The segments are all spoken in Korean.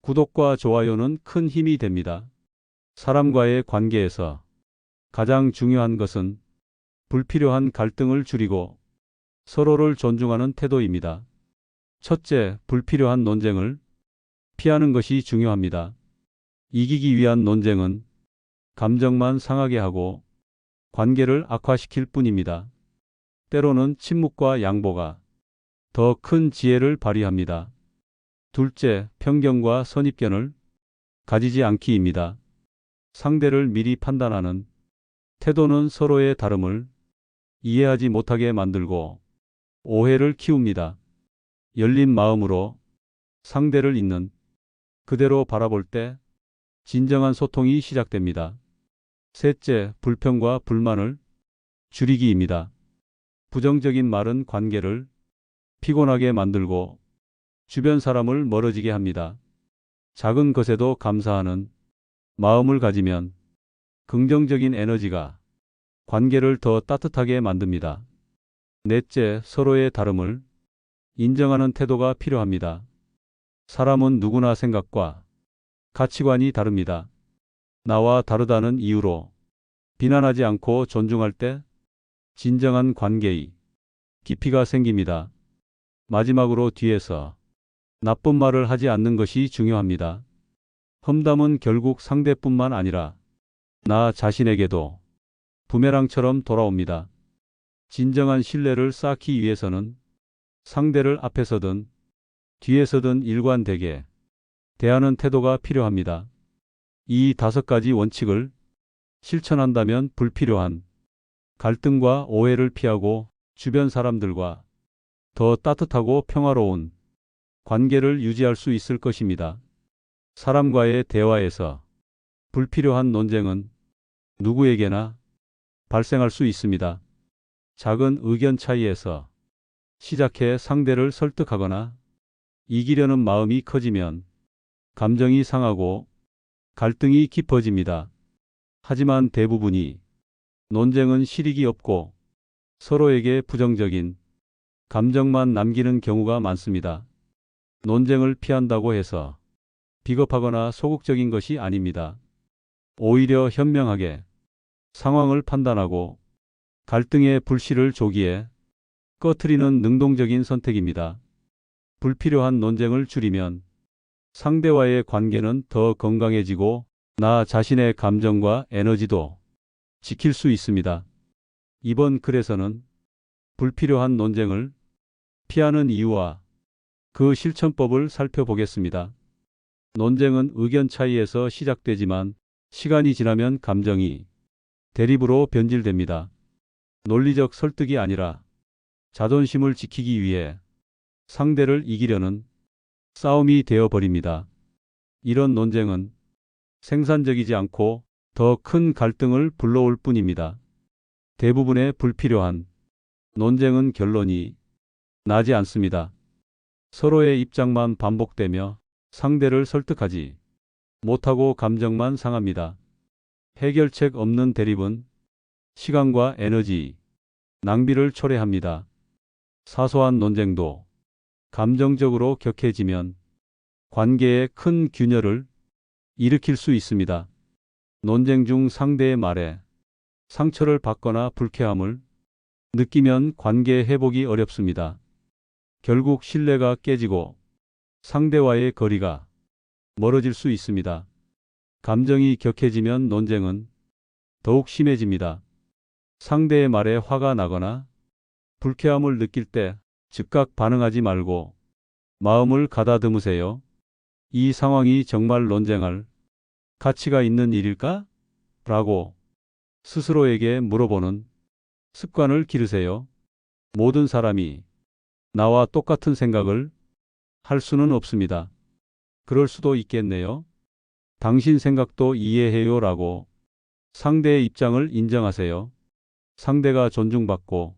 구독과 좋아요는 큰 힘이 됩니다. 사람과의 관계에서 가장 중요한 것은 불필요한 갈등을 줄이고 서로를 존중하는 태도입니다. 첫째, 불필요한 논쟁을 피하는 것이 중요합니다. 이기기 위한 논쟁은 감정만 상하게 하고 관계를 악화시킬 뿐입니다. 때로는 침묵과 양보가 더 큰 지혜를 발휘합니다. 둘째, 편견과 선입견을 가지지 않기입니다. 상대를 미리 판단하는 태도는 서로의 다름을 이해하지 못하게 만들고 오해를 키웁니다. 열린 마음으로 상대를 있는 그대로 바라볼 때 진정한 소통이 시작됩니다. 셋째, 불평과 불만을 줄이기입니다. 부정적인 말은 관계를 피곤하게 만들고 주변 사람을 멀어지게 합니다. 작은 것에도 감사하는 마음을 가지면 긍정적인 에너지가 관계를 더 따뜻하게 만듭니다. 넷째, 서로의 다름을 인정하는 태도가 필요합니다. 사람은 누구나 생각과 가치관이 다릅니다. 나와 다르다는 이유로 비난하지 않고 존중할 때 진정한 관계의 깊이가 생깁니다. 마지막으로 뒤에서 나쁜 말을 하지 않는 것이 중요합니다. 험담은 결국 상대뿐만 아니라 나 자신에게도 부메랑처럼 돌아옵니다. 진정한 신뢰를 쌓기 위해서는 상대를 앞에서든 뒤에서든 일관되게 대하는 태도가 필요합니다. 이 5가지 원칙을 실천한다면 불필요한 갈등과 오해를 피하고 주변 사람들과 더 따뜻하고 평화로운 관계를 유지할 수 있을 것입니다. 사람과의 대화에서 불필요한 논쟁은 누구에게나 발생할 수 있습니다. 작은 의견 차이에서 시작해 상대를 설득하거나 이기려는 마음이 커지면 감정이 상하고 갈등이 깊어집니다. 하지만 대부분이 논쟁은 실익이 없고 서로에게 부정적인 감정만 남기는 경우가 많습니다. 논쟁을 피한다고 해서 비겁하거나 소극적인 것이 아닙니다. 오히려 현명하게 상황을 판단하고 갈등의 불씨를 조기에 꺼트리는 능동적인 선택입니다. 불필요한 논쟁을 줄이면 상대와의 관계는 더 건강해지고 나 자신의 감정과 에너지도 지킬 수 있습니다. 이번 글에서는 불필요한 논쟁을 피하는 이유와 그 실천법을 살펴보겠습니다. 논쟁은 의견 차이에서 시작되지만 시간이 지나면 감정이 대립으로 변질됩니다. 논리적 설득이 아니라 자존심을 지키기 위해 상대를 이기려는 싸움이 되어버립니다. 이런 논쟁은 생산적이지 않고 더 큰 갈등을 불러올 뿐입니다. 대부분의 불필요한 논쟁은 결론이 나지 않습니다. 서로의 입장만 반복되며 상대를 설득하지 못하고 감정만 상합니다. 해결책 없는 대립은 시간과 에너지, 낭비를 초래합니다. 사소한 논쟁도 감정적으로 격해지면 관계에 큰 균열을 일으킬 수 있습니다. 논쟁 중 상대의 말에 상처를 받거나 불쾌함을 느끼면 관계 회복이 어렵습니다. 결국 신뢰가 깨지고 상대와의 거리가 멀어질 수 있습니다. 감정이 격해지면 논쟁은 더욱 심해집니다. 상대의 말에 화가 나거나 불쾌함을 느낄 때 즉각 반응하지 말고 마음을 가다듬으세요. 이 상황이 정말 논쟁할 가치가 있는 일일까? 라고 스스로에게 물어보는 습관을 기르세요. 모든 사람이 나와 똑같은 생각을 할 수는 없습니다. 그럴 수도 있겠네요. 당신 생각도 이해해요 라고 상대의 입장을 인정하세요. 상대가 존중받고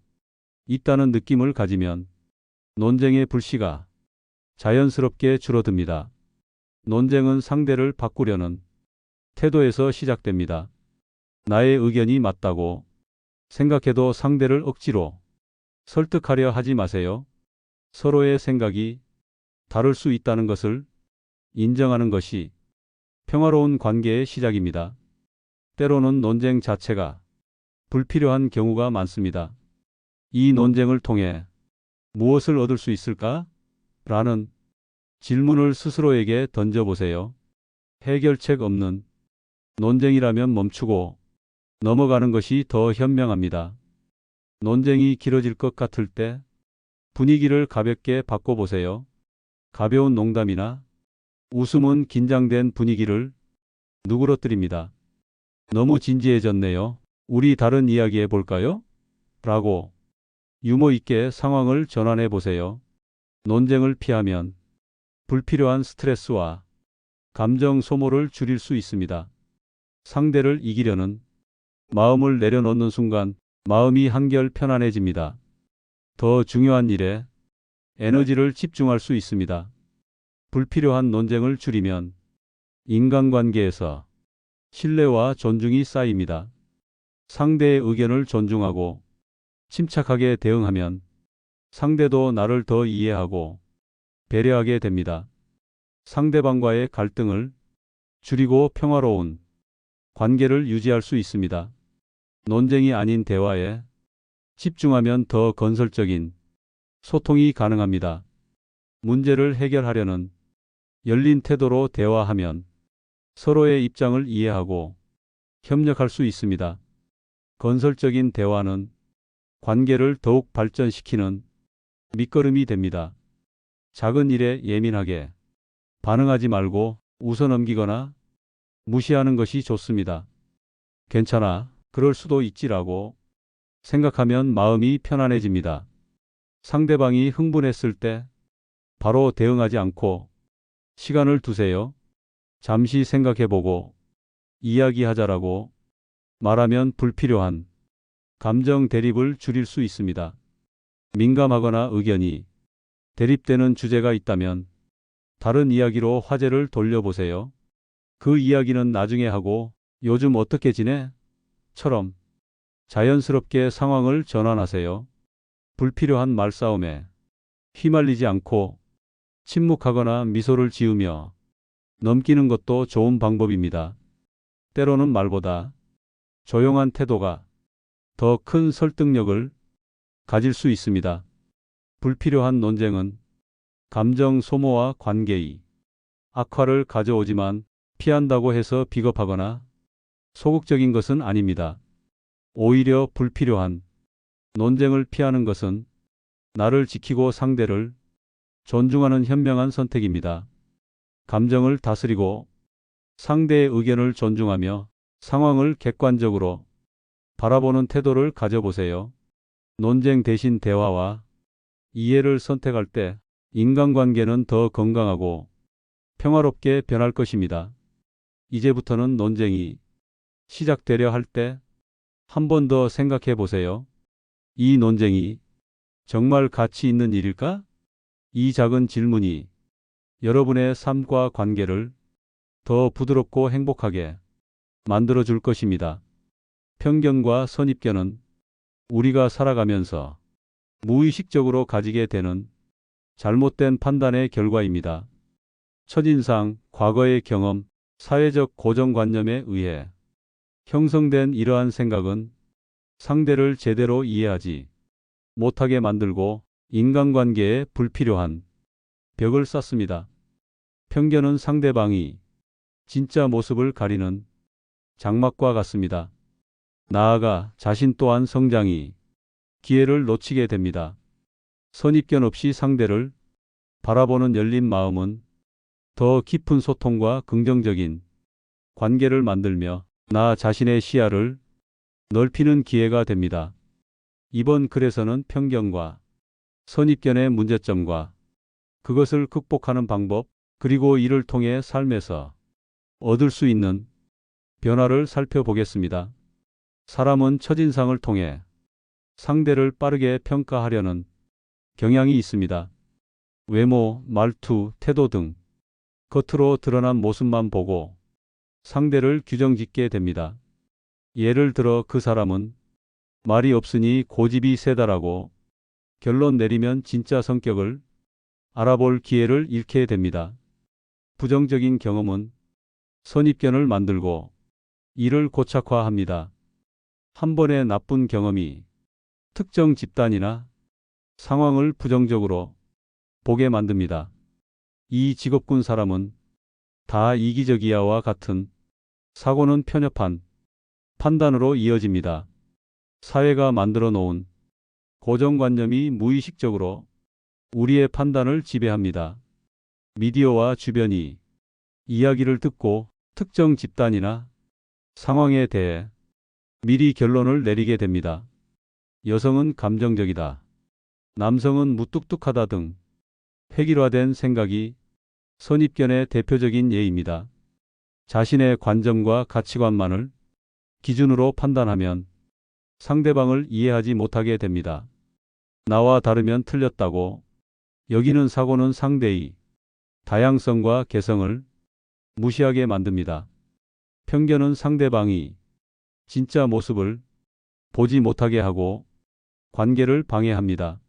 있다는 느낌을 가지면 논쟁의 불씨가 자연스럽게 줄어듭니다. 논쟁은 상대를 바꾸려는 태도에서 시작됩니다. 나의 의견이 맞다고 생각해도 상대를 억지로 설득하려 하지 마세요. 서로의 생각이 다를 수 있다는 것을 인정하는 것이 평화로운 관계의 시작입니다. 때로는 논쟁 자체가 불필요한 경우가 많습니다. 이 논쟁을 통해 무엇을 얻을 수 있을까? 라는 질문을 스스로에게 던져보세요. 해결책 없는 논쟁이라면 멈추고 넘어가는 것이 더 현명합니다. 논쟁이 길어질 것 같을 때 분위기를 가볍게 바꿔보세요. 가벼운 농담이나 웃음은 긴장된 분위기를 누그러뜨립니다. 너무 진지해졌네요. 우리 다른 이야기 해볼까요? 라고 유머 있게 상황을 전환해 보세요. 논쟁을 피하면 불필요한 스트레스와 감정 소모를 줄일 수 있습니다. 상대를 이기려는 마음을 내려놓는 순간 마음이 한결 편안해집니다. 더 중요한 일에 에너지를 집중할 수 있습니다. 불필요한 논쟁을 줄이면 인간관계에서 신뢰와 존중이 쌓입니다. 상대의 의견을 존중하고 침착하게 대응하면 상대도 나를 더 이해하고 배려하게 됩니다. 상대방과의 갈등을 줄이고 평화로운 관계를 유지할 수 있습니다. 논쟁이 아닌 대화에 집중하면 더 건설적인 소통이 가능합니다. 문제를 해결하려는 열린 태도로 대화하면 서로의 입장을 이해하고 협력할 수 있습니다. 건설적인 대화는 관계를 더욱 발전시키는 밑거름이 됩니다. 작은 일에 예민하게 반응하지 말고 웃어넘기거나 무시하는 것이 좋습니다. 괜찮아, 그럴 수도 있지라고 생각하면 마음이 편안해집니다. 상대방이 흥분했을 때 바로 대응하지 않고 시간을 두세요. 잠시 생각해보고 이야기하자라고 말하면 불필요한 감정 대립을 줄일 수 있습니다. 민감하거나 의견이 대립되는 주제가 있다면 다른 이야기로 화제를 돌려보세요. 그 이야기는 나중에 하고 요즘 어떻게 지내? 처럼 자연스럽게 상황을 전환하세요. 불필요한 말싸움에 휘말리지 않고 침묵하거나 미소를 지으며 넘기는 것도 좋은 방법입니다. 때로는 말보다 조용한 태도가 더 큰 설득력을 가질 수 있습니다. 불필요한 논쟁은 감정 소모와 관계의 악화를 가져오지만 피한다고 해서 비겁하거나 소극적인 것은 아닙니다. 오히려 불필요한 논쟁을 피하는 것은 나를 지키고 상대를 존중하는 현명한 선택입니다. 감정을 다스리고 상대의 의견을 존중하며 상황을 객관적으로 바라보는 태도를 가져보세요. 논쟁 대신 대화와 이해를 선택할 때 인간관계는 더 건강하고 평화롭게 변할 것입니다. 이제부터는 논쟁이 시작되려 할 때 한 번 더 생각해 보세요. 이 논쟁이 정말 가치 있는 일일까? 이 작은 질문이 여러분의 삶과 관계를 더 부드럽고 행복하게 만들어 줄 것입니다. 편견과 선입견은 우리가 살아가면서 무의식적으로 가지게 되는 잘못된 판단의 결과입니다. 첫인상, 과거의 경험, 사회적 고정관념에 의해 형성된 이러한 생각은 상대를 제대로 이해하지 못하게 만들고 인간관계에 불필요한 벽을 쌓습니다. 편견은 상대방이 진짜 모습을 가리는 장막과 같습니다. 나아가 자신 또한 성장이 기회를 놓치게 됩니다. 선입견 없이 상대를 바라보는 열린 마음은 더 깊은 소통과 긍정적인 관계를 만들며 나 자신의 시야를 넓히는 기회가 됩니다. 이번 글에서는 편견과 선입견의 문제점과 그것을 극복하는 방법, 그리고 이를 통해 삶에서 얻을 수 있는 변화를 살펴보겠습니다. 사람은 첫인상을 통해 상대를 빠르게 평가하려는 경향이 있습니다. 외모, 말투, 태도 등 겉으로 드러난 모습만 보고 상대를 규정짓게 됩니다. 예를 들어 그 사람은 말이 없으니 고집이 세다라고 결론 내리면 진짜 성격을 알아볼 기회를 잃게 됩니다. 부정적인 경험은 선입견을 만들고 이를 고착화합니다. 한 번의 나쁜 경험이 특정 집단이나 상황을 부정적으로 보게 만듭니다. 이 직업군 사람은 다 이기적이야와 같은 사고는 편협한 판단으로 이어집니다. 사회가 만들어 놓은 고정관념이 무의식적으로 우리의 판단을 지배합니다. 미디어와 주변이 이야기를 듣고 특정 집단이나 상황에 대해 미리 결론을 내리게 됩니다. 여성은 감정적이다. 남성은 무뚝뚝하다 등 획일화된 생각이 선입견의 대표적인 예입니다. 자신의 관점과 가치관만을 기준으로 판단하면 상대방을 이해하지 못하게 됩니다. 나와 다르면 틀렸다고 여기는 사고는 상대의 다양성과 개성을 무시하게 만듭니다. 편견은 상대방이 진짜 모습을 보지 못하게 하고 관계를 방해합니다.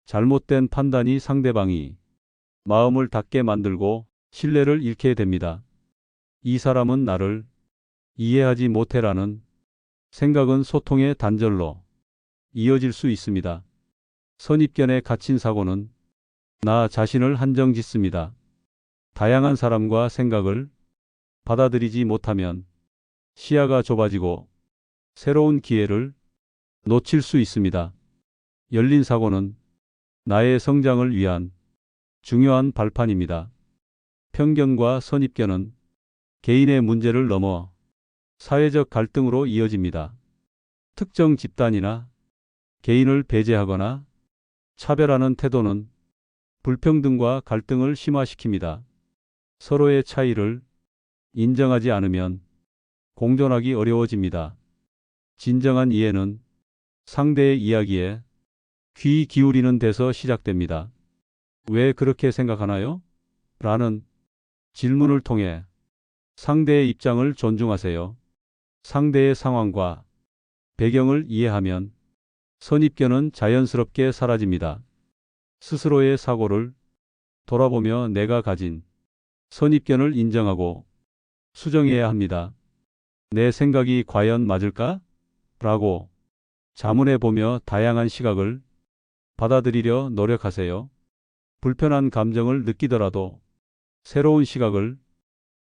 잘못된 판단이 상대방이 마음을 닫게 만들고 신뢰를 잃게 됩니다. 이 사람은 나를 이해하지 못해라는 생각은 소통의 단절로 이어질 수 있습니다. 선입견에 갇힌 사고는 나 자신을 한정짓습니다. 다양한 사람과 생각을 받아들이지 못하면 시야가 좁아지고 새로운 기회를 놓칠 수 있습니다. 열린 사고는 나의 성장을 위한 중요한 발판입니다. 편견과 선입견은 개인의 문제를 넘어 사회적 갈등으로 이어집니다. 특정 집단이나 개인을 배제하거나 차별하는 태도는 불평등과 갈등을 심화시킵니다. 서로의 차이를 인정하지 않으면 공존하기 어려워집니다. 진정한 이해는 상대의 이야기에 귀 기울이는 데서 시작됩니다. 왜 그렇게 생각하나요? 라는 질문을 통해 상대의 입장을 존중하세요. 상대의 상황과 배경을 이해하면 선입견은 자연스럽게 사라집니다. 스스로의 사고를 돌아보며 내가 가진 선입견을 인정하고 수정해야 합니다. 내 생각이 과연 맞을까? 라고 자문해 보며 다양한 시각을 받아들이려 노력하세요. 불편한 감정을 느끼더라도 새로운 시각을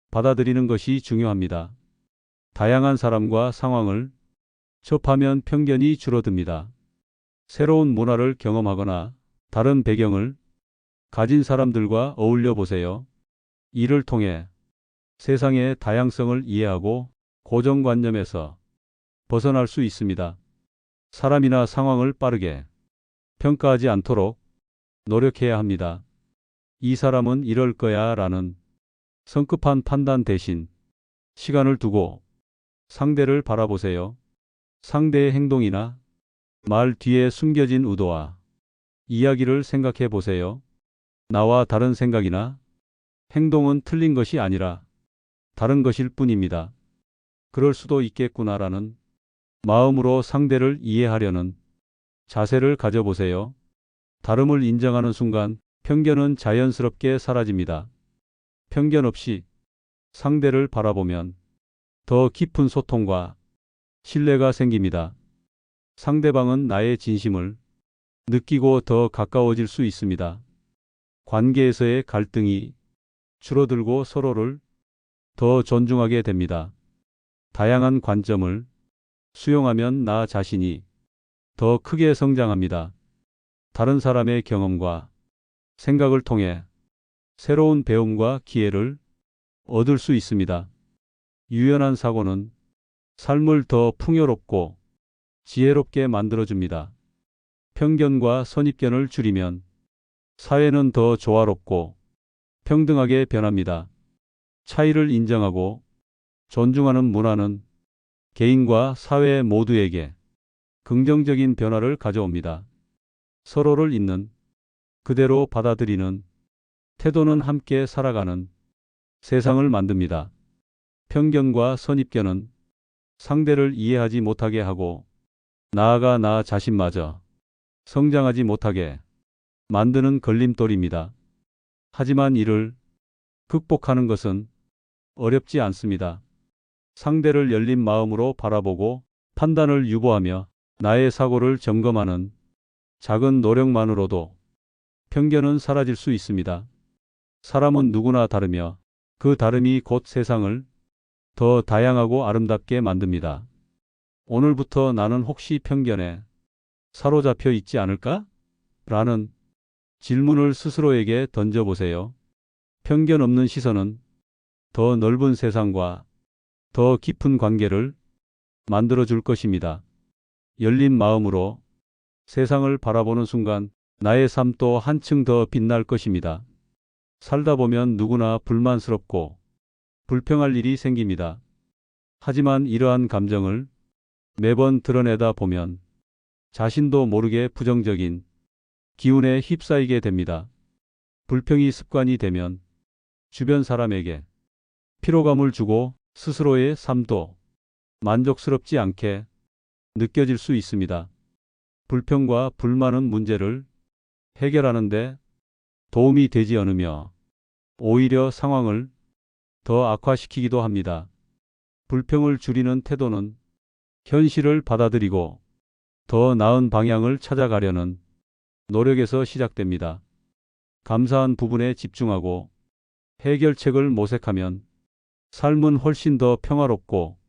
받아들이는 것이 중요합니다. 다양한 사람과 상황을 접하면 편견이 줄어듭니다. 새로운 문화를 경험하거나 다른 배경을 가진 사람들과 어울려 보세요. 이를 통해 세상의 다양성을 이해하고 고정관념에서 벗어날 수 있습니다. 사람이나 상황을 빠르게 평가하지 않도록 노력해야 합니다. 이 사람은 이럴 거야 라는 성급한 판단 대신 시간을 두고 상대를 바라보세요. 상대의 행동이나 말 뒤에 숨겨진 의도와 이야기를 생각해 보세요. 나와 다른 생각이나 행동은 틀린 것이 아니라 다른 것일 뿐입니다. 그럴 수도 있겠구나라는 마음으로 상대를 이해하려는 자세를 가져보세요. 다름을 인정하는 순간 편견은 자연스럽게 사라집니다. 편견 없이 상대를 바라보면 더 깊은 소통과 신뢰가 생깁니다. 상대방은 나의 진심을 느끼고 더 가까워질 수 있습니다. 관계에서의 갈등이 줄어들고 서로를 더 존중하게 됩니다. 다양한 관점을 수용하면 나 자신이 더 크게 성장합니다. 다른 사람의 경험과 생각을 통해 새로운 배움과 기회를 얻을 수 있습니다. 유연한 사고는 삶을 더 풍요롭고 지혜롭게 만들어줍니다. 편견과 선입견을 줄이면 사회는 더 조화롭고 평등하게 변합니다. 차이를 인정하고 존중하는 문화는 개인과 사회 모두에게 긍정적인 변화를 가져옵니다. 서로를 있는 그대로 받아들이는 태도는 함께 살아가는 세상을 만듭니다. 편견과 선입견은 상대를 이해하지 못하게 하고 나아가 나 자신마저 성장하지 못하게 만드는 걸림돌입니다. 하지만 이를 극복하는 것은 어렵지 않습니다. 상대를 열린 마음으로 바라보고 판단을 유보하며 나의 사고를 점검하는 작은 노력만으로도 편견은 사라질 수 있습니다. 사람은 누구나 다르며 그 다름이 곧 세상을 더 다양하고 아름답게 만듭니다. 오늘부터 나는 혹시 편견에 사로잡혀 있지 않을까? 라는 질문을 스스로에게 던져보세요. 편견 없는 시선은 더 넓은 세상과 더 깊은 관계를 만들어 줄 것입니다. 열린 마음으로 세상을 바라보는 순간 나의 삶도 한층 더 빛날 것입니다. 살다 보면 누구나 불만스럽고 불평할 일이 생깁니다. 하지만 이러한 감정을 매번 드러내다 보면 자신도 모르게 부정적인 기운에 휩싸이게 됩니다. 불평이 습관이 되면 주변 사람에게 피로감을 주고 스스로의 삶도 만족스럽지 않게 느껴질 수 있습니다. 불평과 불만은 문제를 해결하는데 도움이 되지 않으며 오히려 상황을 더 악화시키기도 합니다. 불평을 줄이는 태도는 현실을 받아들이고 더 나은 방향을 찾아가려는 노력에서 시작됩니다. 감사한 부분에 집중하고 해결책을 모색하면 삶은 훨씬 더 평화롭고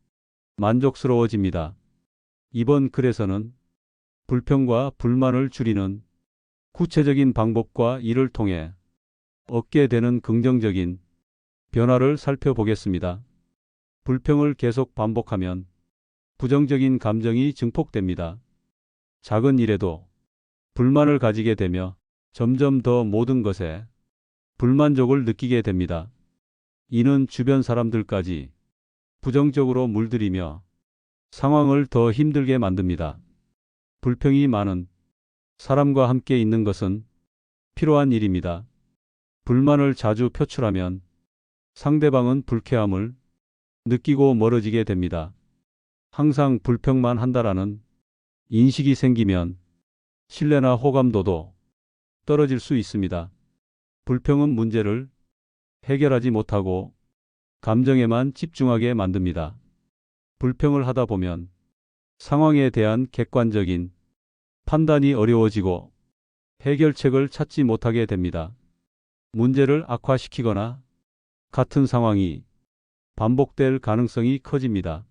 만족스러워집니다. 이번 글에서는 불평과 불만을 줄이는 구체적인 방법과 이를 통해 얻게 되는 긍정적인 변화를 살펴보겠습니다. 불평을 계속 반복하면 부정적인 감정이 증폭됩니다. 작은 일에도 불만을 가지게 되며 점점 더 모든 것에 불만족을 느끼게 됩니다. 이는 주변 사람들까지 부정적으로 물들이며 상황을 더 힘들게 만듭니다. 불평이 많은 사람과 함께 있는 것은 필요한 일입니다. 불만을 자주 표출하면 상대방은 불쾌함을 느끼고 멀어지게 됩니다. 항상 불평만 한다라는 인식이 생기면 신뢰나 호감도도 떨어질 수 있습니다. 불평은 문제를 해결하지 못하고 감정에만 집중하게 만듭니다. 불평을 하다 보면 상황에 대한 객관적인 판단이 어려워지고 해결책을 찾지 못하게 됩니다. 문제를 악화시키거나 같은 상황이 반복될 가능성이 커집니다.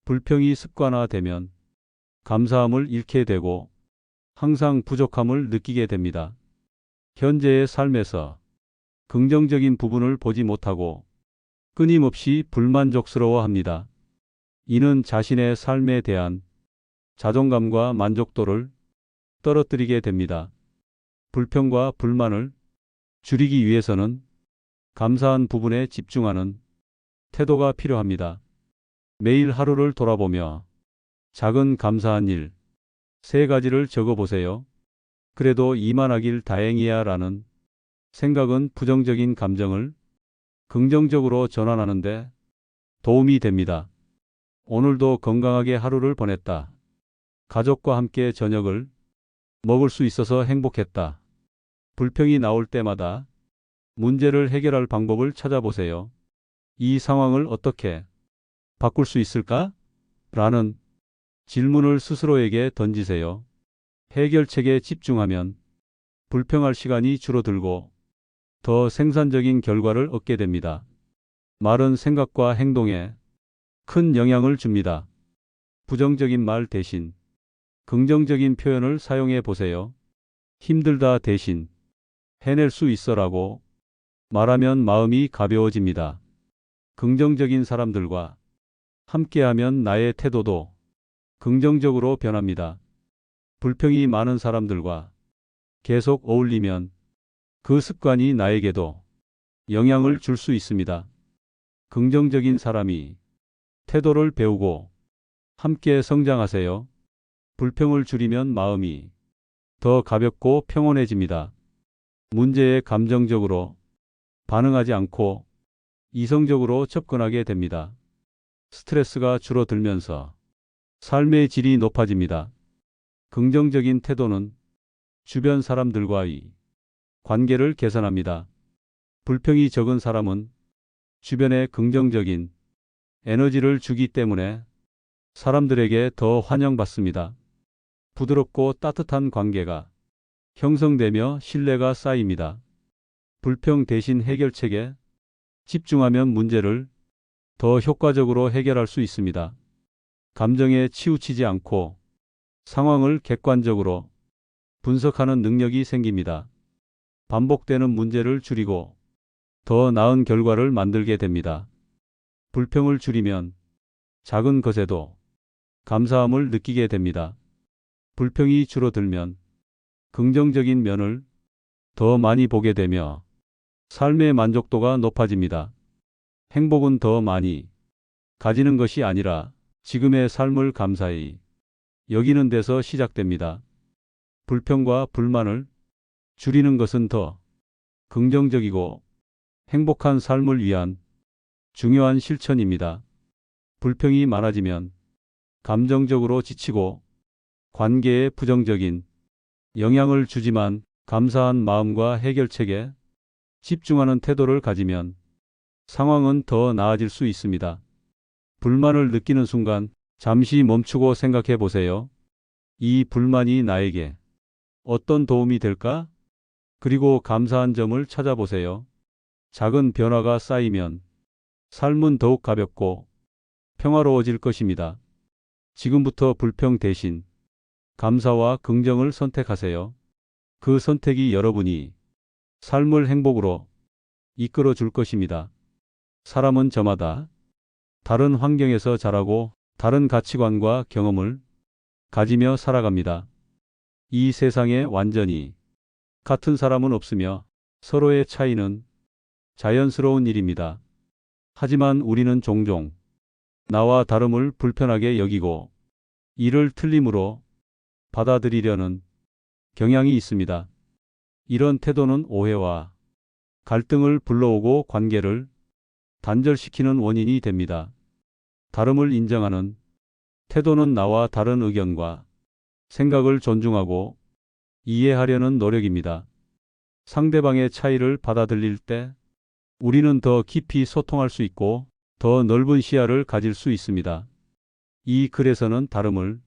불평이 습관화되면 감사함을 잃게 되고 항상 부족함을 느끼게 됩니다. 현재의 삶에서 긍정적인 부분을 보지 못하고 끊임없이 불만족스러워합니다. 이는 자신의 삶에 대한 자존감과 만족도를 떨어뜨리게 됩니다. 불평과 불만을 줄이기 위해서는 감사한 부분에 집중하는 태도가 필요합니다. 매일 하루를 돌아보며 작은 감사한 일 3가지를 적어보세요. 그래도 이만하길 다행이야 라는 생각은 부정적인 감정을 긍정적으로 전환하는데 도움이 됩니다. 오늘도 건강하게 하루를 보냈다. 가족과 함께 저녁을 먹을 수 있어서 행복했다. 불평이 나올 때마다 문제를 해결할 방법을 찾아보세요. 이 상황을 어떻게 바꿀 수 있을까? 라는 질문을 스스로에게 던지세요. 해결책에 집중하면 불평할 시간이 줄어들고 더 생산적인 결과를 얻게 됩니다. 말은 생각과 행동에 큰 영향을 줍니다. 부정적인 말 대신 긍정적인 표현을 사용해 보세요. 힘들다 대신 해낼 수 있어라고 말하면 마음이 가벼워집니다. 긍정적인 사람들과 함께하면 나의 태도도 긍정적으로 변합니다. 불평이 많은 사람들과 계속 어울리면 그 습관이 나에게도 영향을 줄 수 있습니다. 긍정적인 사람이 태도를 배우고 함께 성장하세요. 불평을 줄이면 마음이 더 가볍고 평온해집니다. 문제에 감정적으로 반응하지 않고 이성적으로 접근하게 됩니다. 스트레스가 줄어들면서 삶의 질이 높아집니다. 긍정적인 태도는 주변 사람들과의 관계를 개선합니다. 불평이 적은 사람은 주변에 긍정적인 에너지를 주기 때문에 사람들에게 더 환영받습니다. 부드럽고 따뜻한 관계가 형성되며 신뢰가 쌓입니다. 불평 대신 해결책에 집중하면 문제를 더 효과적으로 해결할 수 있습니다. 감정에 치우치지 않고 상황을 객관적으로 분석하는 능력이 생깁니다. 반복되는 문제를 줄이고 더 나은 결과를 만들게 됩니다. 불평을 줄이면 작은 것에도 감사함을 느끼게 됩니다. 불평이 줄어들면 긍정적인 면을 더 많이 보게 되며 삶의 만족도가 높아집니다. 행복은 더 많이 가지는 것이 아니라 지금의 삶을 감사히 여기는 데서 시작됩니다. 불평과 불만을 줄이는 것은 더 긍정적이고 행복한 삶을 위한 중요한 실천입니다. 불평이 많아지면 감정적으로 지치고 관계에 부정적인 영향을 주지만 감사한 마음과 해결책에 집중하는 태도를 가지면 상황은 더 나아질 수 있습니다. 불만을 느끼는 순간 잠시 멈추고 생각해 보세요. 이 불만이 나에게 어떤 도움이 될까? 그리고 감사한 점을 찾아보세요. 작은 변화가 쌓이면 삶은 더욱 가볍고 평화로워질 것입니다. 지금부터 불평 대신 감사와 긍정을 선택하세요. 그 선택이 여러분이 삶을 행복으로 이끌어 줄 것입니다. 사람은 저마다 다른 환경에서 자라고 다른 가치관과 경험을 가지며 살아갑니다. 이 세상에 완전히 같은 사람은 없으며 서로의 차이는 자연스러운 일입니다. 하지만 우리는 종종 나와 다름을 불편하게 여기고 이를 틀림으로 받아들이려는 경향이 있습니다. 이런 태도는 오해와 갈등을 불러오고 관계를 단절시키는 원인이 됩니다. 다름을 인정하는 태도는 나와 다른 의견과 생각을 존중하고 이해하려는 노력입니다. 상대방의 차이를 받아들일 때 우리는 더 깊이 소통할 수 있고 더 넓은 시야를 가질 수 있습니다. 이 글에서는 다름을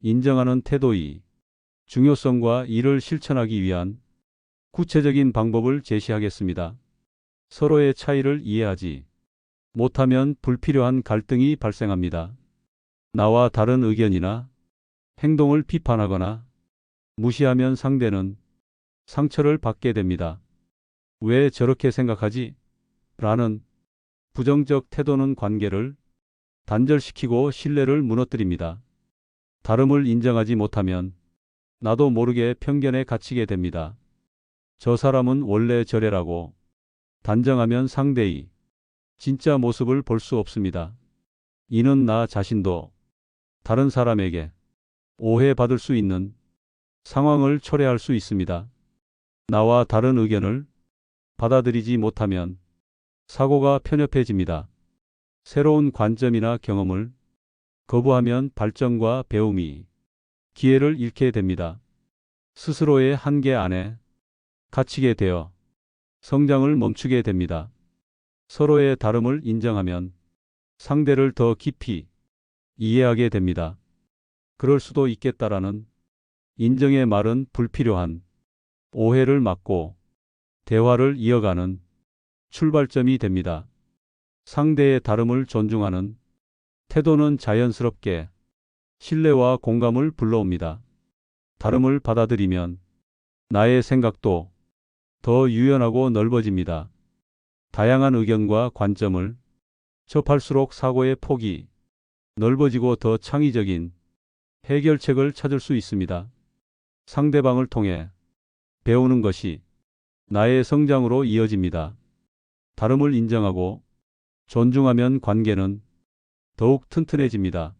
인정하는 태도의 중요성과 이를 실천하기 위한 구체적인 방법을 제시하겠습니다. 서로의 차이를 이해하지 못하면 불필요한 갈등이 발생합니다. 나와 다른 의견이나 행동을 비판하거나 무시하면 상대는 상처를 받게 됩니다. 왜 저렇게 생각하지? 라는 부정적 태도는 관계를 단절시키고 신뢰를 무너뜨립니다. 다름을 인정하지 못하면 나도 모르게 편견에 갇히게 됩니다. 저 사람은 원래 저래라고 단정하면 상대의 진짜 모습을 볼 수 없습니다. 이는 나 자신도 다른 사람에게 오해받을 수 있는 상황을 초래할 수 있습니다. 나와 다른 의견을 받아들이지 못하면 사고가 편협해집니다. 새로운 관점이나 경험을 거부하면 발전과 배움이 기회를 잃게 됩니다. 스스로의 한계 안에 갇히게 되어 성장을 멈추게 됩니다. 서로의 다름을 인정하면 상대를 더 깊이 이해하게 됩니다. 그럴 수도 있겠다라는 인정의 말은 불필요한 오해를 막고 대화를 이어가는 출발점이 됩니다. 상대의 다름을 존중하는 태도는 자연스럽게 신뢰와 공감을 불러옵니다. 다름을 받아들이면 나의 생각도 더 유연하고 넓어집니다. 다양한 의견과 관점을 접할수록 사고의 폭이 넓어지고 더 창의적인 해결책을 찾을 수 있습니다. 상대방을 통해 배우는 것이 나의 성장으로 이어집니다. 다름을 인정하고 존중하면 관계는 더욱 튼튼해집니다.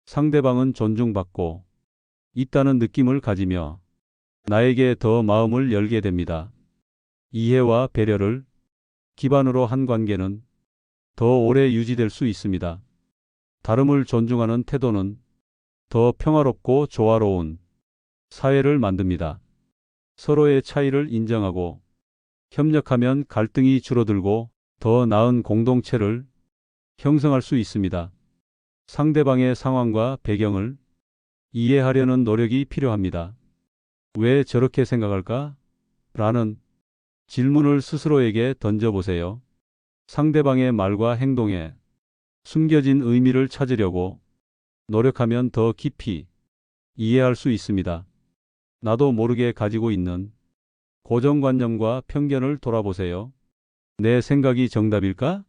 상대방은 존중받고 있다는 느낌을 가지며 나에게 더 마음을 열게 됩니다. 이해와 배려를 기반으로 한 관계는 더 오래 유지될 수 있습니다. 다름을 존중하는 태도는 더 평화롭고 조화로운 사회를 만듭니다. 서로의 차이를 인정하고 협력하면 갈등이 줄어들고 더 나은 공동체를 형성할 수 있습니다. 상대방의 상황과 배경을 이해하려는 노력이 필요합니다. 왜 저렇게 생각할까? 라는 질문을 스스로에게 던져보세요. 상대방의 말과 행동에 숨겨진 의미를 찾으려고 노력하면 더 깊이 이해할 수 있습니다. 나도 모르게 가지고 있는 고정관념과 편견을 돌아보세요. 내 생각이 정답일까?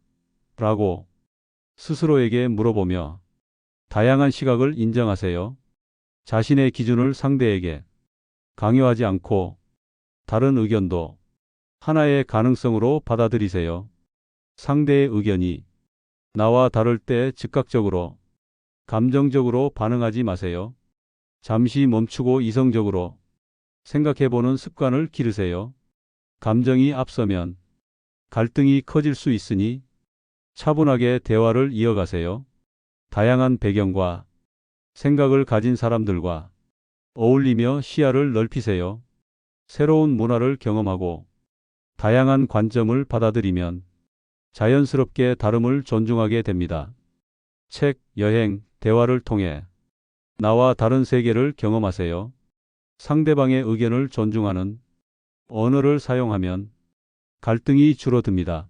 라고 스스로에게 물어보며 다양한 시각을 인정하세요. 자신의 기준을 상대에게 강요하지 않고 다른 의견도 하나의 가능성으로 받아들이세요. 상대의 의견이 나와 다를 때 즉각적으로 감정적으로 반응하지 마세요. 잠시 멈추고 이성적으로 생각해보는 습관을 기르세요. 감정이 앞서면 갈등이 커질 수 있으니 차분하게 대화를 이어가세요. 다양한 배경과 생각을 가진 사람들과 어울리며 시야를 넓히세요. 새로운 문화를 경험하고 다양한 관점을 받아들이면 자연스럽게 다름을 존중하게 됩니다. 책, 여행, 대화를 통해 나와 다른 세계를 경험하세요. 상대방의 의견을 존중하는 언어를 사용하면 갈등이 줄어듭니다.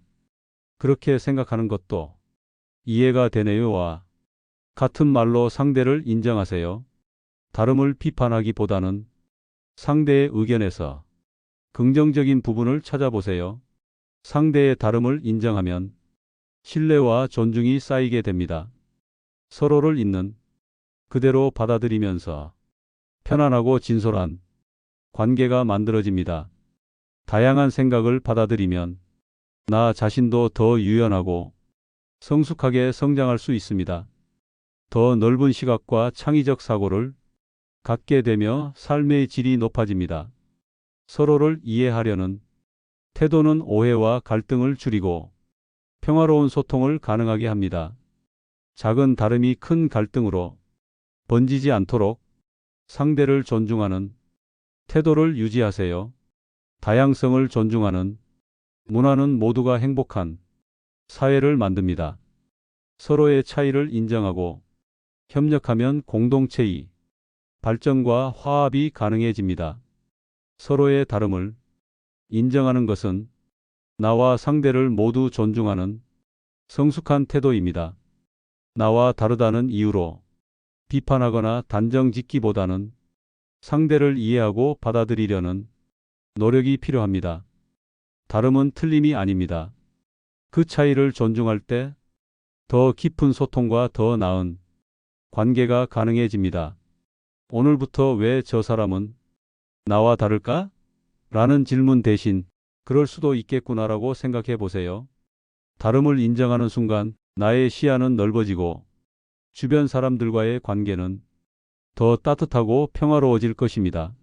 그렇게 생각하는 것도 이해가 되네요와 같은 말로 상대를 인정하세요. 다름을 비판하기보다는 상대의 의견에서 긍정적인 부분을 찾아보세요. 상대의 다름을 인정하면 신뢰와 존중이 쌓이게 됩니다. 서로를 있는 그대로 받아들이면서 편안하고 진솔한 관계가 만들어집니다. 다양한 생각을 받아들이면 나 자신도 더 유연하고 성숙하게 성장할 수 있습니다. 더 넓은 시각과 창의적 사고를 갖게 되며 삶의 질이 높아집니다. 서로를 이해하려는 태도는 오해와 갈등을 줄이고 평화로운 소통을 가능하게 합니다. 작은 다름이 큰 갈등으로 번지지 않도록 상대를 존중하는 태도를 유지하세요. 다양성을 존중하는 문화는 모두가 행복한 사회를 만듭니다. 서로의 차이를 인정하고 협력하면 공동체의 발전과 화합이 가능해집니다. 서로의 다름을 인정하는 것은 나와 상대를 모두 존중하는 성숙한 태도입니다. 나와 다르다는 이유로 비판하거나 단정 짓기보다는 상대를 이해하고 받아들이려는 노력이 필요합니다. 다름은 틀림이 아닙니다. 그 차이를 존중할 때 더 깊은 소통과 더 나은 관계가 가능해집니다. 오늘부터 왜 저 사람은 나와 다를까? 라는 질문 대신 그럴 수도 있겠구나라고 생각해 보세요. 다름을 인정하는 순간 나의 시야는 넓어지고 주변 사람들과의 관계는 더 따뜻하고 평화로워질 것입니다.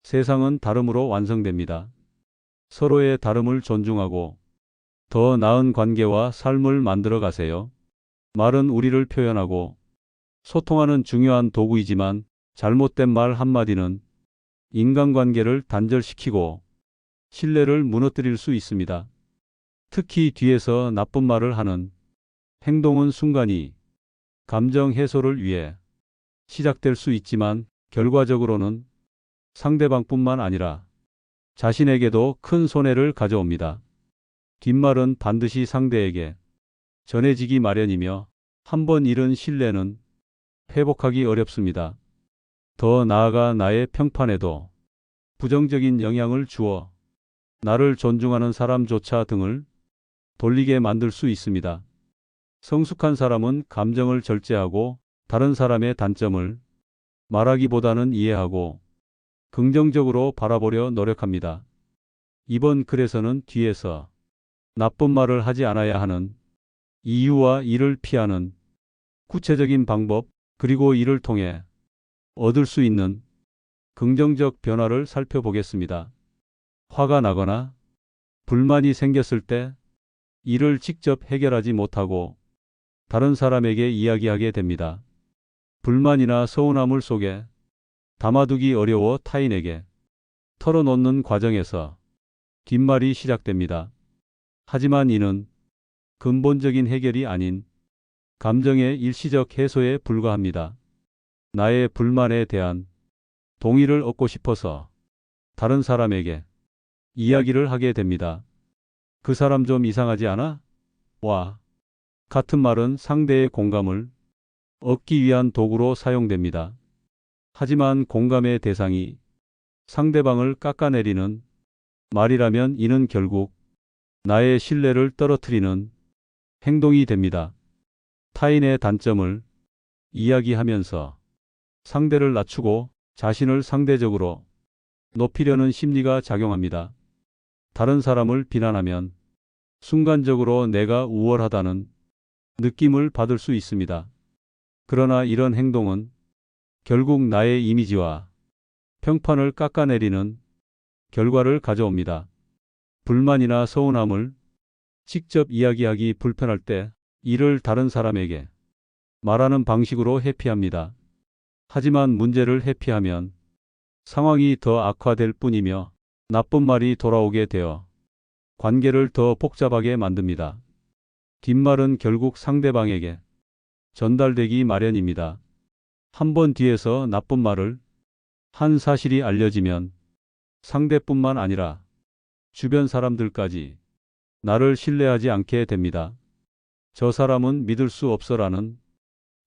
세상은 다름으로 완성됩니다. 서로의 다름을 존중하고 더 나은 관계와 삶을 만들어 가세요. 말은 우리를 표현하고 소통하는 중요한 도구이지만 잘못된 말 한마디는 인간관계를 단절시키고 신뢰를 무너뜨릴 수 있습니다. 특히 뒤에서 나쁜 말을 하는 행동은 순간이 감정 해소를 위해 시작될 수 있지만 결과적으로는 상대방뿐만 아니라 자신에게도 큰 손해를 가져옵니다. 뒷말은 반드시 상대에게 전해지기 마련이며 한번 잃은 신뢰는 회복하기 어렵습니다. 더 나아가 나의 평판에도 부정적인 영향을 주어 나를 존중하는 사람조차 등을 돌리게 만들 수 있습니다. 성숙한 사람은 감정을 절제하고 다른 사람의 단점을 말하기보다는 이해하고 긍정적으로 바라보려 노력합니다. 이번 글에서는 뒤에서 나쁜 말을 하지 않아야 하는 이유와 이를 피하는 구체적인 방법, 그리고 이를 통해 얻을 수 있는 긍정적 변화를 살펴보겠습니다. 화가 나거나 불만이 생겼을 때 이를 직접 해결하지 못하고 다른 사람에게 이야기하게 됩니다. 불만이나 서운함을 속에 담아두기 어려워 타인에게 털어놓는 과정에서 뒷말이 시작됩니다. 하지만 이는 근본적인 해결이 아닌 감정의 일시적 해소에 불과합니다. 나의 불만에 대한 동의를 얻고 싶어서 다른 사람에게 이야기를 하게 됩니다. 그 사람 좀 이상하지 않아? 와. 같은 말은 상대의 공감을 얻기 위한 도구로 사용됩니다. 하지만 공감의 대상이 상대방을 깎아내리는 말이라면 이는 결국 나의 신뢰를 떨어뜨리는 행동이 됩니다. 타인의 단점을 이야기하면서 상대를 낮추고 자신을 상대적으로 높이려는 심리가 작용합니다. 다른 사람을 비난하면 순간적으로 내가 우월하다는 느낌을 받을 수 있습니다. 그러나 이런 행동은 결국 나의 이미지와 평판을 깎아내리는 결과를 가져옵니다. 불만이나 서운함을 직접 이야기하기 불편할 때 이를 다른 사람에게 말하는 방식으로 회피합니다. 하지만 문제를 회피하면 상황이 더 악화될 뿐이며 나쁜 말이 돌아오게 되어 관계를 더 복잡하게 만듭니다. 뒷말은 결국 상대방에게 전달되기 마련입니다. 한번 뒤에서 나쁜 말을 한 사실이 알려지면 상대뿐만 아니라 주변 사람들까지 나를 신뢰하지 않게 됩니다. 저 사람은 믿을 수 없어라는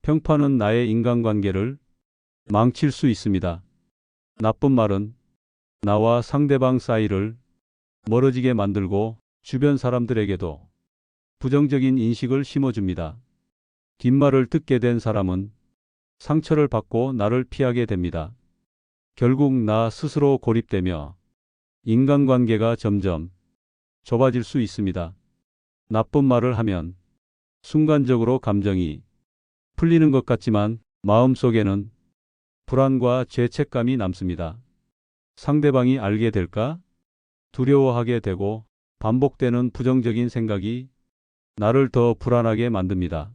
평판은 나의 인간관계를 망칠 수 있습니다. 나쁜 말은 나와 상대방 사이를 멀어지게 만들고 주변 사람들에게도 부정적인 인식을 심어줍니다. 뒷말을 듣게 된 사람은 상처를 받고 나를 피하게 됩니다. 결국 나 스스로 고립되며 인간관계가 점점 좁아질 수 있습니다. 나쁜 말을 하면 순간적으로 감정이 풀리는 것 같지만 마음속에는 불안과 죄책감이 남습니다. 상대방이 알게 될까? 두려워하게 되고 반복되는 부정적인 생각이 나를 더 불안하게 만듭니다.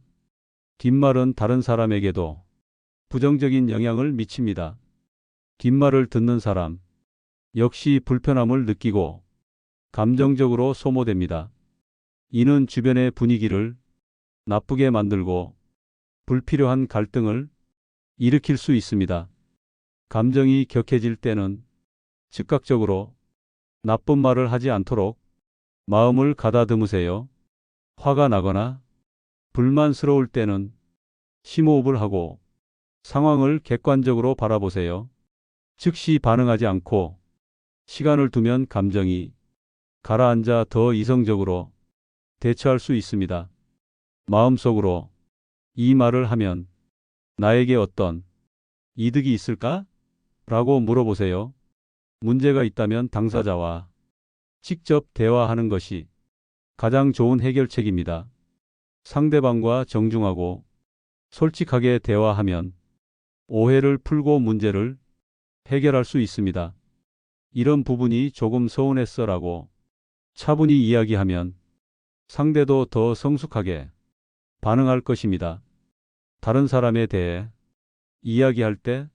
뒷말은 다른 사람에게도 부정적인 영향을 미칩니다. 뒷말을 듣는 사람 역시 불편함을 느끼고 감정적으로 소모됩니다. 이는 주변의 분위기를 나쁘게 만들고 불필요한 갈등을 일으킬 수 있습니다. 감정이 격해질 때는 즉각적으로 나쁜 말을 하지 않도록 마음을 가다듬으세요. 화가 나거나 불만스러울 때는 심호흡을 하고 상황을 객관적으로 바라보세요. 즉시 반응하지 않고 시간을 두면 감정이 가라앉아 더 이성적으로 대처할 수 있습니다. 마음속으로 이 말을 하면 나에게 어떤 이득이 있을까? 라고 물어보세요. 문제가 있다면 당사자와 직접 대화하는 것이 가장 좋은 해결책입니다. 상대방과 정중하고 솔직하게 대화하면 오해를 풀고 문제를 해결할 수 있습니다. 이런 부분이 조금 서운했어라고 차분히 이야기하면 상대도 더 성숙하게 반응할 것입니다. 다른 사람에 대해 이야기할 때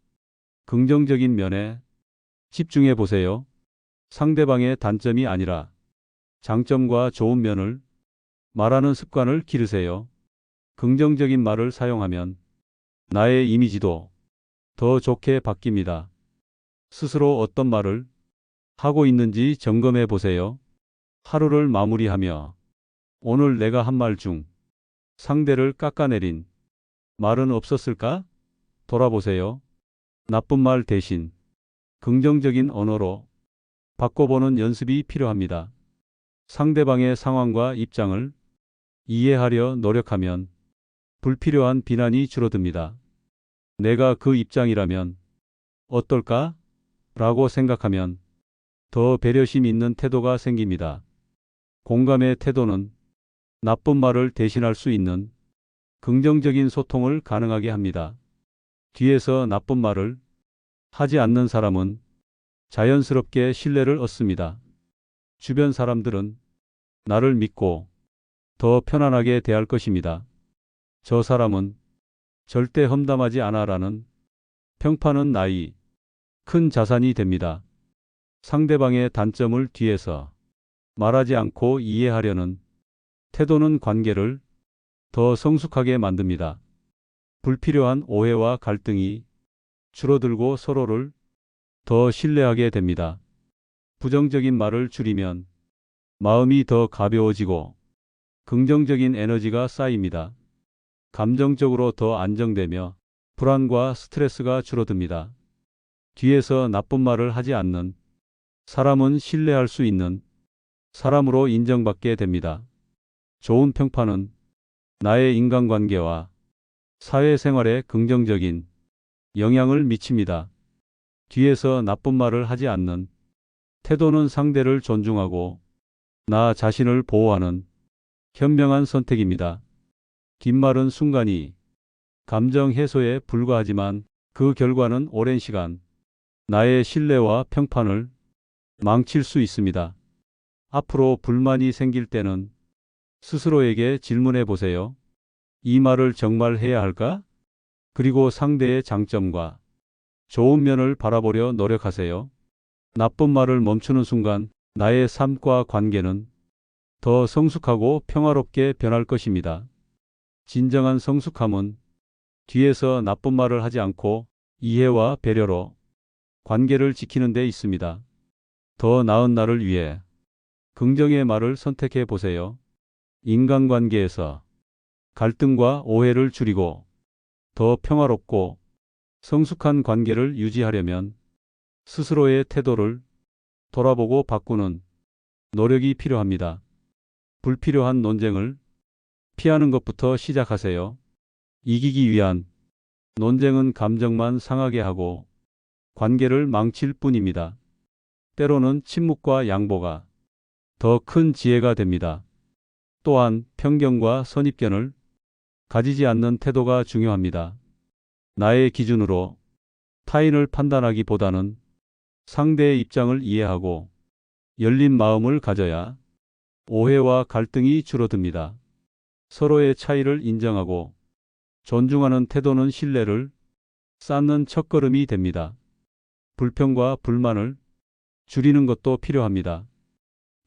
긍정적인 면에 집중해 보세요. 상대방의 단점이 아니라 장점과 좋은 면을 말하는 습관을 기르세요. 긍정적인 말을 사용하면 나의 이미지도 더 좋게 바뀝니다. 스스로 어떤 말을 하고 있는지 점검해 보세요. 하루를 마무리하며 오늘 내가 한 말 중 상대를 깎아내린 말은 없었을까? 돌아보세요. 나쁜 말 대신 긍정적인 언어로 바꿔보는 연습이 필요합니다. 상대방의 상황과 입장을 이해하려 노력하면 불필요한 비난이 줄어듭니다. 내가 그 입장이라면 어떨까? 라고 생각하면 더 배려심 있는 태도가 생깁니다. 공감의 태도는 나쁜 말을 대신할 수 있는 긍정적인 소통을 가능하게 합니다. 뒤에서 나쁜 말을 하지 않는 사람은 자연스럽게 신뢰를 얻습니다. 주변 사람들은 나를 믿고 더 편안하게 대할 것입니다. 저 사람은 절대 험담하지 않아라는 평판은 나의 큰 자산이 됩니다. 상대방의 단점을 뒤에서 말하지 않고 이해하려는 태도는 관계를 더 성숙하게 만듭니다. 불필요한 오해와 갈등이 줄어들고 서로를 더 신뢰하게 됩니다. 부정적인 말을 줄이면 마음이 더 가벼워지고 긍정적인 에너지가 쌓입니다. 감정적으로 더 안정되며 불안과 스트레스가 줄어듭니다. 뒤에서 나쁜 말을 하지 않는 사람은 신뢰할 수 있는 사람으로 인정받게 됩니다. 좋은 평판은 나의 인간관계와 사회생활에 긍정적인 영향을 미칩니다. 뒤에서 나쁜 말을 하지 않는 태도는 상대를 존중하고 나 자신을 보호하는 현명한 선택입니다. 뒷말은 순간이 감정 해소에 불과하지만 그 결과는 오랜 시간 나의 신뢰와 평판을 망칠 수 있습니다. 앞으로 불만이 생길 때는 스스로에게 질문해 보세요. 이 말을 정말 해야 할까? 그리고 상대의 장점과 좋은 면을 바라보려 노력하세요. 나쁜 말을 멈추는 순간 나의 삶과 관계는 더 성숙하고 평화롭게 변할 것입니다. 진정한 성숙함은 뒤에서 나쁜 말을 하지 않고 이해와 배려로 관계를 지키는 데 있습니다. 더 나은 나를 위해 긍정의 말을 선택해 보세요. 인간관계에서 갈등과 오해를 줄이고 더 평화롭고 성숙한 관계를 유지하려면 스스로의 태도를 돌아보고 바꾸는 노력이 필요합니다. 불필요한 논쟁을 피하는 것부터 시작하세요. 이기기 위한 논쟁은 감정만 상하게 하고 관계를 망칠 뿐입니다. 때로는 침묵과 양보가 더 큰 지혜가 됩니다. 또한 편견과 선입견을 가지지 않는 태도가 중요합니다. 나의 기준으로 타인을 판단하기보다는 상대의 입장을 이해하고 열린 마음을 가져야 오해와 갈등이 줄어듭니다. 서로의 차이를 인정하고 존중하는 태도는 신뢰를 쌓는 첫걸음이 됩니다. 불평과 불만을 줄이는 것도 필요합니다.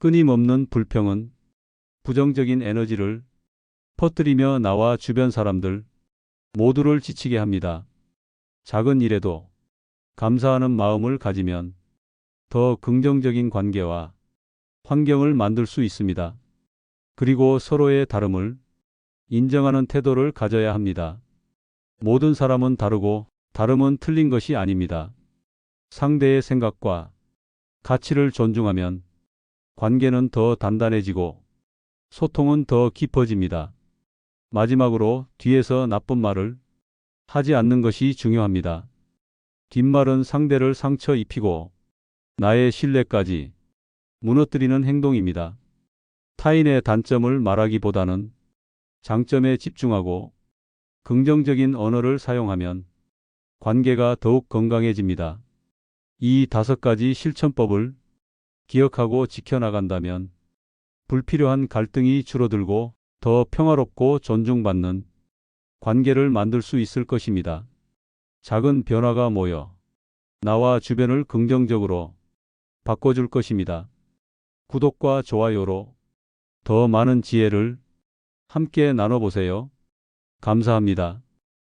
끊임없는 불평은 부정적인 에너지를 퍼뜨리며 나와 주변 사람들 모두를 지치게 합니다. 작은 일에도 감사하는 마음을 가지면 더 긍정적인 관계와 환경을 만들 수 있습니다. 그리고 서로의 다름을 인정하는 태도를 가져야 합니다. 모든 사람은 다르고 다름은 틀린 것이 아닙니다. 상대의 생각과 가치를 존중하면 관계는 더 단단해지고 소통은 더 깊어집니다. 마지막으로 뒤에서 나쁜 말을 하지 않는 것이 중요합니다. 뒷말은 상대를 상처 입히고 나의 신뢰까지 무너뜨리는 행동입니다. 타인의 단점을 말하기보다는 장점에 집중하고 긍정적인 언어를 사용하면 관계가 더욱 건강해집니다. 이 5가지 실천법을 기억하고 지켜나간다면 불필요한 갈등이 줄어들고 더 평화롭고 존중받는 관계를 만들 수 있을 것입니다. 작은 변화가 모여 나와 주변을 긍정적으로 바꿔줄 것입니다. 구독과 좋아요로 더 많은 지혜를 함께 나눠보세요. 감사합니다.